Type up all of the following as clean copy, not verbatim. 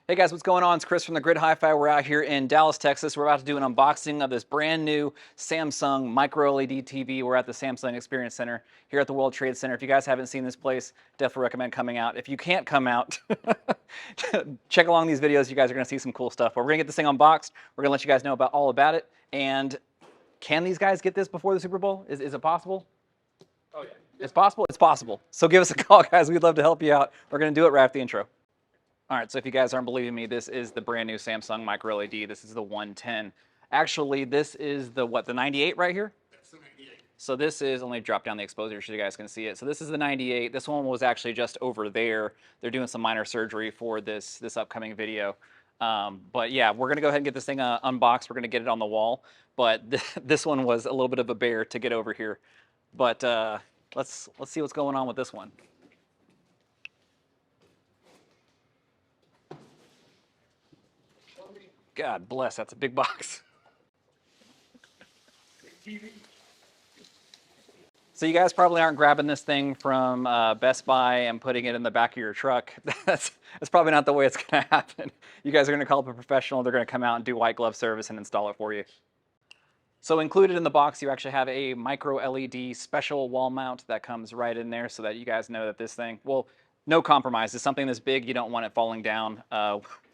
Hey guys, what's going on? It's Chris from the Grid Hi-Fi. We're out here in Dallas, Texas. We're about to do an unboxing of this brand new Samsung micro LED TV. We're at the Samsung Experience Center here at the World Trade Center. If you guys haven't seen this place, definitely recommend coming out. If you can't come out, check along these videos. You guys are going to see some cool stuff. But we're going to get this thing unboxed. We're going to let you guys know all about it. And can these guys get this before the Super Bowl? Is it possible? Oh yeah. It's possible? It's possible. So give us a call, guys. We'd love to help you out. We're going to do it right after the intro. All right, so if you guys aren't believing me, this is the brand new Samsung micro LED. This is the 110. Actually, this is the 98 right here? That's the 98. So this is, let me drop down the exposure so you guys can see it. So this is the 98. This one was actually just over there. They're doing some minor surgery for this upcoming video. But yeah, we're gonna go ahead and get this thing unboxed. We're gonna get it on the wall. But this one was a little bit of a bear to get over here. But let's see what's going on with this one. God bless, that's a big box. So you guys probably aren't grabbing this thing from Best Buy and putting it in the back of your truck. That's probably not the way it's going to happen. You guys are going to call up a professional. They're going to come out and do white glove service and install it for you. So included in the box, you actually have a micro LED special wall mount that comes right in there so that you guys know that this thing, well, no compromise. It's something this big, you don't want it falling down,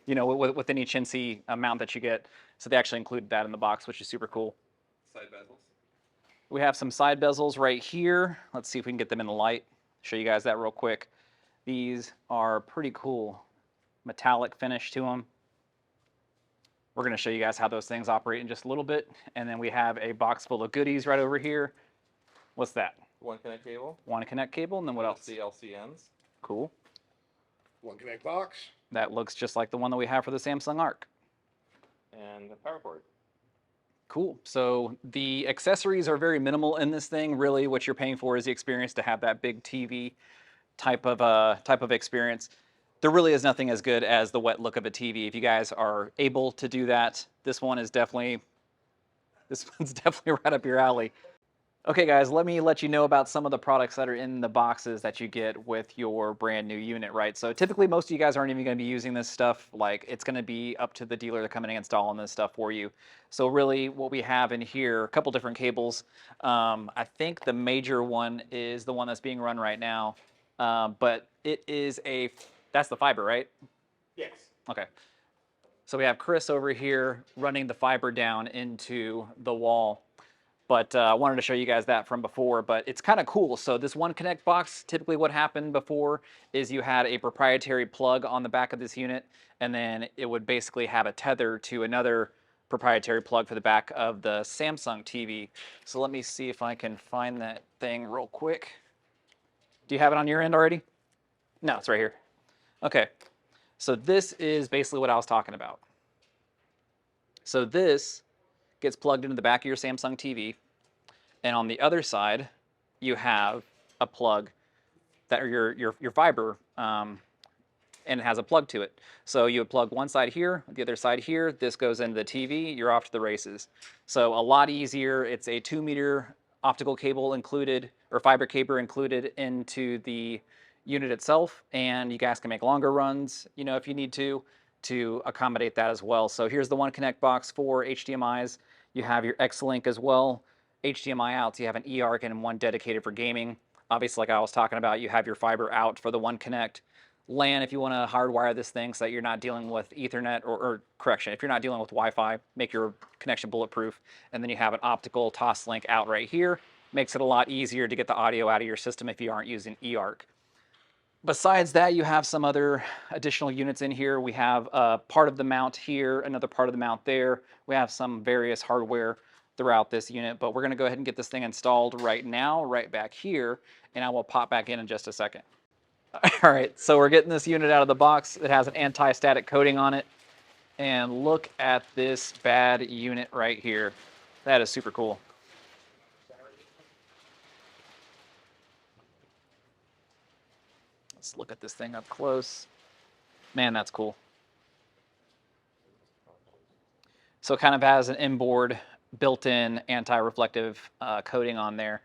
you know, with any chintzy mount that you get. So they actually included that in the box, which is super cool. Side bezels. We have some side bezels right here. Let's see if we can get them in the light. Show you guys that real quick. These are pretty cool. Metallic finish to them. We're going to show you guys how those things operate in just a little bit. And then we have a box full of goodies right over here. What's that? One connect cable. One connect cable, and then what else? The LCNs. Cool. One connect box. That looks just like the one that we have for the Samsung Arc. And the power cord. Cool. So the accessories are very minimal in this thing. Really, what you're paying for is the experience to have that big TV type of experience. There really is nothing as good as the wet look of a TV. If you guys are able to do that, this one's definitely right up your alley. Okay guys, let me let you know about some of the products that are in the boxes that you get with your brand new unit, right? So typically most of you guys aren't even going to be using this stuff. Like, it's going to be up to the dealer to come in and installing this stuff for you. So really what we have in here, a couple different cables. I think the major one is the one that's being run right now. But it is that's the fiber, right? Yes. Okay. So we have Chris over here running the fiber down into the wall. But I wanted to show you guys that from before, but it's kind of cool. So this one connect box, typically what happened before is you had a proprietary plug on the back of this unit, and then it would basically have a tether to another proprietary plug for the back of the Samsung TV. So let me see if I can find that thing real quick. Do you have it on your end already? No, it's right here. Okay. So this is basically what I was talking about. So this gets plugged into the back of your Samsung TV, and on the other side you have a plug that your fiber, and it has a plug to it. So you would plug one side here, the other side here. This goes into the TV. You're off to the races. So a lot easier. It's a 2-meter optical cable included, or fiber cable included into the unit itself, and you guys can make longer runs, you know, if you need to accommodate that as well. So here's the one connect box for HDMIs. You have your X-Link as well, HDMI outs. You have an eARC and one dedicated for gaming. Obviously, like I was talking about, you have your fiber out for the one connect. LAN, if you want to hardwire this thing so that you're not dealing with Ethernet, or correction, if you're not dealing with Wi-Fi, make your connection bulletproof. And then you have an optical Toslink out right here. Makes it a lot easier to get the audio out of your system if you aren't using eARC. Besides that, you have some other additional units in here. We have part of the mount here, another part of the mount there. We have some various hardware throughout this unit, but we're going to go ahead and get this thing installed right now, right back here, and I will pop back in just a second. All right, so we're getting this unit out of the box. It has an anti-static coating on it, and look at this bad unit right here. That is super cool. Let's look at this thing up close. Man, that's cool. So it kind of has an inboard built-in anti-reflective coating on there,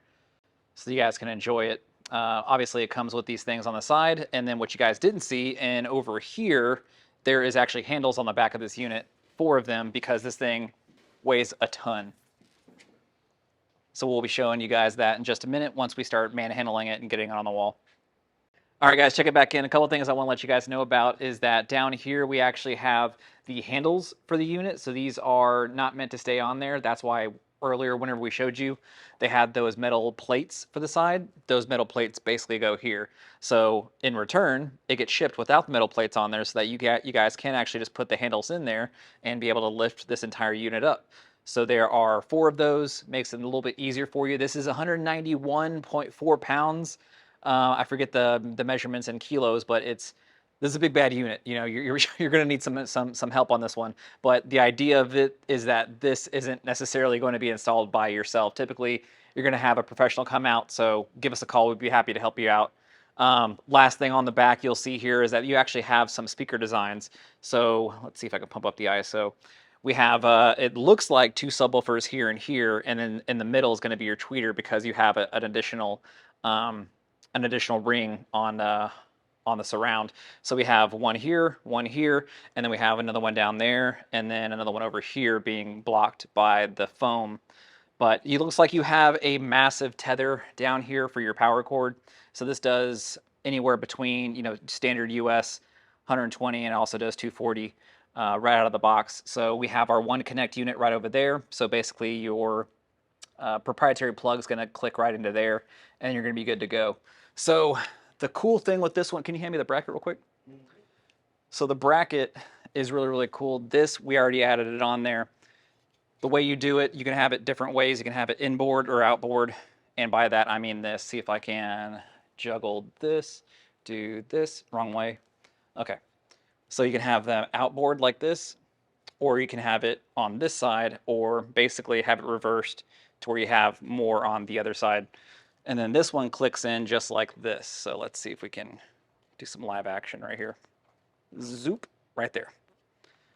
so you guys can enjoy it. Obviously, it comes with these things on the side, and then what you guys didn't see, and over here there is actually handles on the back of this unit, 4 of them, because this thing weighs a ton. So we'll be showing you guys that in just a minute once we start manhandling it and getting it on the wall. All right, guys, check it back in. A couple things I want to let you guys know about is that down here we actually have the handles for the unit. So these are not meant to stay on there. That's why earlier, whenever we showed you, they had those metal plates for the side. Those metal plates basically go here. So in return, it gets shipped without the metal plates on there so that you guys can actually just put the handles in there and be able to lift this entire unit up. So there are 4 of those, makes it a little bit easier for you. This is 191.4 pounds. I forget the measurements in kilos, but this is a big bad unit. You know, you're going to need some help on this one. But the idea of it is that this isn't necessarily going to be installed by yourself. Typically, you're going to have a professional come out. So give us a call. We'd be happy to help you out. Last thing on the back you'll see here is that you actually have some speaker designs. So let's see if I can pump up the ISO. We have, it looks like 2 subwoofers here and here, and then in the middle is going to be your tweeter because you have an additional ring on the surround. So we have one here, and then we have another one down there, and then another one over here being blocked by the foam. But it looks like you have a massive tether down here for your power cord. So this does anywhere between, you know, standard US 120 and also does 240 right out of the box. So we have our one connect unit right over there. So basically your proprietary plug is going to click right into there and you're going to be good to go. So the cool thing with this one, can you hand me the bracket real quick? So the bracket is really, really cool. This, we already added it on there. The way you do it, you can have it different ways. You can have it inboard or outboard. And by that, I mean this. See if I can juggle this, do this, wrong way. Okay. So you can have them outboard like this, or you can have it on this side, or basically have it reversed to where you have more on the other side. And then this one clicks in just like this. So let's see if we can do some live action right here. Zoop, right there.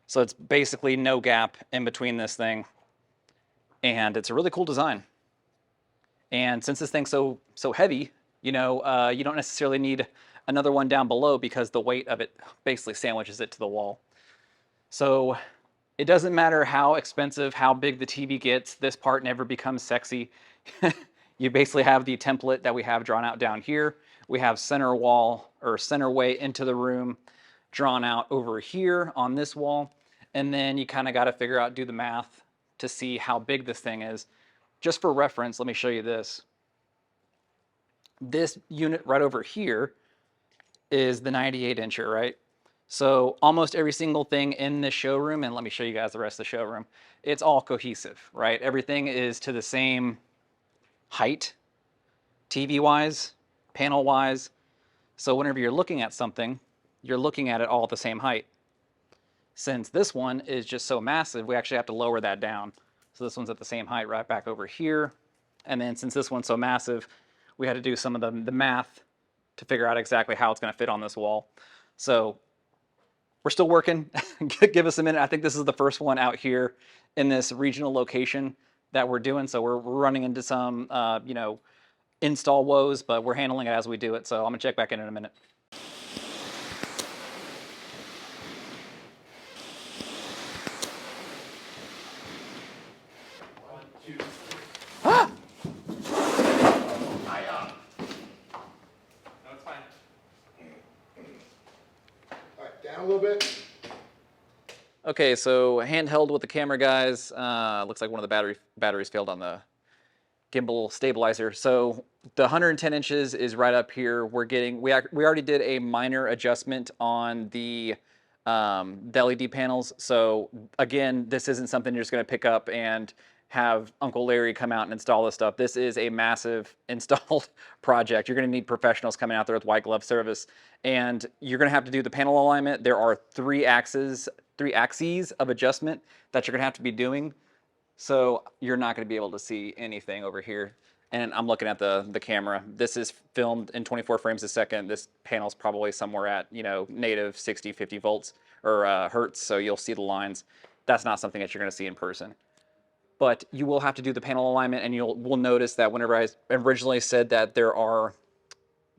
So it's basically no gap in between this thing. And it's a really cool design. And since this thing's so heavy, you know, you don't necessarily need another one down below because the weight of it basically sandwiches it to the wall. So it doesn't matter how expensive, how big the TV gets, this part never becomes sexy. You basically have the template that we have drawn out down here. We have center wall or center way into the room drawn out over here on this wall. And then you kind of got to figure out, do the math to see how big this thing is. Just for reference, let me show you this. This unit right over here is the 98-incher, right? So almost every single thing in this showroom, and let me show you guys the rest of the showroom, it's all cohesive, right? Everything is to the same height, TV-wise, panel-wise. So whenever you're looking at something, you're looking at it all at the same height. Since this one is just so massive, we actually have to lower that down. So this one's at the same height right back over here. And then since this one's so massive, we had to do some of the math to figure out exactly how it's going to fit on this wall. So we're still working. Give us a minute. I think this is the first one out here in this regional location that we're doing. So we're running into some, you know, install woes, but we're handling it as we do it. So I'm going to check back in a minute. All right, down a little bit. Okay, so handheld with the camera, guys. Looks like one of the batteries failed on the gimbal stabilizer. So the 110 inches is right up here. We already did a minor adjustment on the LED panels. So again, this isn't something you're just going to pick up and have Uncle Larry come out and install this stuff. This is a massive installed project. You're going to need professionals coming out there with white glove service, and you're going to have to do the panel alignment. There are three axes of adjustment that you're going to have to be doing. So you're not going to be able to see anything over here. And I'm looking at the camera. This is filmed in 24 frames a second. This panel's probably somewhere at, you know, native 60, 50 volts or hertz. So you'll see the lines. That's not something that you're going to see in person. But you will have to do the panel alignment, and we'll notice that whenever I originally said that there are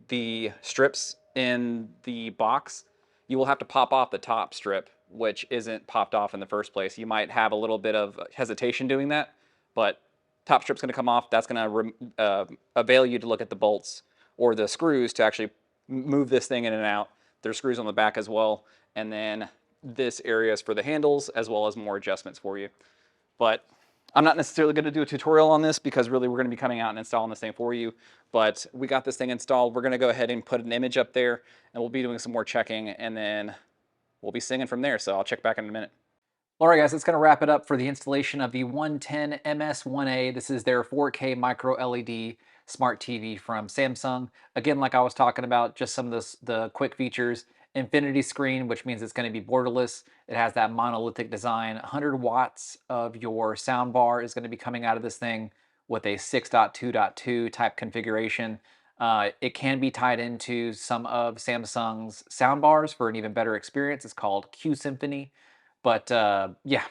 the strips in the box, you will have to pop off the top strip, which isn't popped off in the first place. You might have a little bit of hesitation doing that, but top strip's going to come off. That's going to avail you to look at the bolts or the screws to actually move this thing in and out. There's screws on the back as well. And then this area is for the handles as well as more adjustments for you. But I'm not necessarily going to do a tutorial on this because really we're going to be coming out and installing this thing for you. But we got this thing installed. We're going to go ahead and put an image up there, and we'll be doing some more checking, and then we'll be singing from there. So I'll check back in a minute. All right, guys, that's going to wrap it up for the installation of the 110 MS1A. This is their 4K micro LED smart TV from Samsung. Again, like I was talking about, just some of the quick features. Infinity screen, which means it's going to be borderless. It has that monolithic design. 100 watts of your sound bar is going to be coming out of this thing with a 6.2.2 type configuration. It can be tied into some of Samsung's sound bars for an even better experience. It's called Q Symphony. But yeah,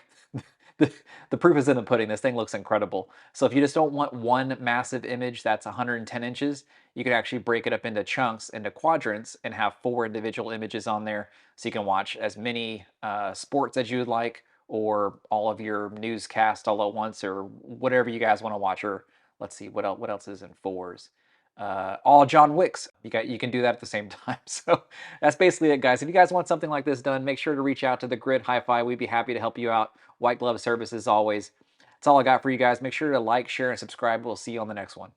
the proof is in the pudding. This thing looks incredible. So if you just don't want one massive image that's 110 inches, you can actually break it up into chunks, into quadrants, and have 4 individual images on there. So you can watch as many sports as you would like, or all of your newscasts all at once, or whatever you guys want to watch. Or let's see, what else is in 4s? All John Wicks. You can do that at the same time. So that's basically it, guys. If you guys want something like this done, make sure to reach out to the Grid Hi-Fi. We'd be happy to help you out. White glove service as always. That's all I got for you guys. Make sure to like, share, and subscribe. We'll see you on the next one.